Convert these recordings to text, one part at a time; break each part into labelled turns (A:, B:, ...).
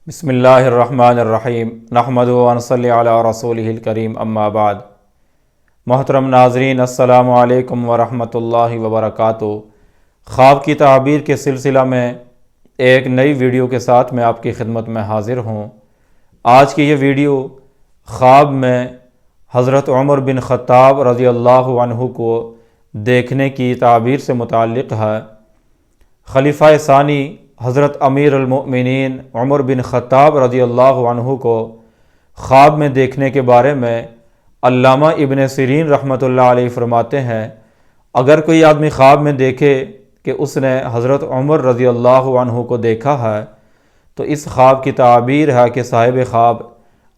A: بسم اللہ الرحمن الرحیم نحمدہ و نصلی علی رسولہ الکریم اما بعد۔ محترم ناظرین، السلام علیکم ورحمۃ اللہ وبرکاتہ۔ خواب کی تعبیر کے سلسلہ میں ایک نئی ویڈیو کے ساتھ میں آپ کی خدمت میں حاضر ہوں۔ آج کی یہ ویڈیو خواب میں حضرت عمر بن خطاب رضی اللہ عنہ کو دیکھنے کی تعبیر سے متعلق ہے۔ خلیفہ ثانی حضرت امیر المؤمنین عمر بن خطاب رضی اللہ عنہ کو خواب میں دیکھنے کے بارے میں علامہ ابن سیرین رحمۃ اللہ علیہ فرماتے ہیں، اگر کوئی آدمی خواب میں دیکھے کہ اس نے حضرت عمر رضی اللہ عنہ کو دیکھا ہے تو اس خواب کی تعبیر ہے کہ صاحب خواب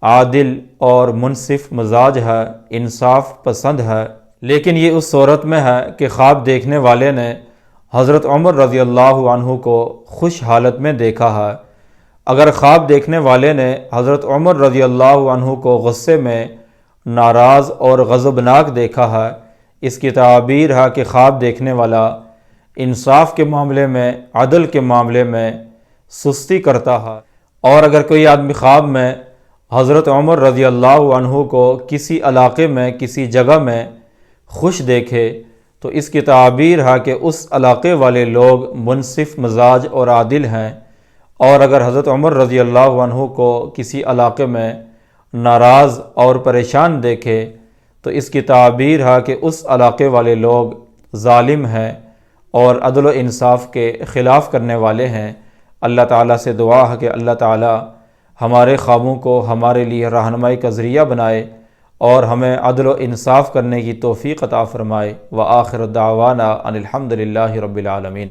A: عادل اور منصف مزاج ہے، انصاف پسند ہے، لیکن یہ اس صورت میں ہے کہ خواب دیکھنے والے نے حضرت عمر رضی اللہ عنہ کو خوش حالت میں دیکھا ہے۔ اگر خواب دیکھنے والے نے حضرت عمر رضی اللہ عنہ کو غصے میں، ناراض اور غضبناک دیکھا ہے، اس کی تعبیر ہے کہ خواب دیکھنے والا انصاف کے معاملے میں، عدل کے معاملے میں سستی کرتا ہے۔ اور اگر کوئی آدمی خواب میں حضرت عمر رضی اللہ عنہ کو کسی علاقے میں، کسی جگہ میں خوش دیکھے تو اس کی تعبیر ہے کہ اس علاقے والے لوگ منصف مزاج اور عادل ہیں۔ اور اگر حضرت عمر رضی اللہ عنہ کو کسی علاقے میں ناراض اور پریشان دیکھے تو اس کی تعبیر ہے کہ اس علاقے والے لوگ ظالم ہیں اور عدل و انصاف کے خلاف کرنے والے ہیں۔ اللہ تعالیٰ سے دعا ہے کہ اللہ تعالیٰ ہمارے خوابوں کو ہمارے لیے رہنمائی کا ذریعہ بنائے اور ہمیں عدل و انصاف کرنے کی توفیق عطا فرمائے۔ وآخر دعوانا ان الحمد للہ رب العالمین۔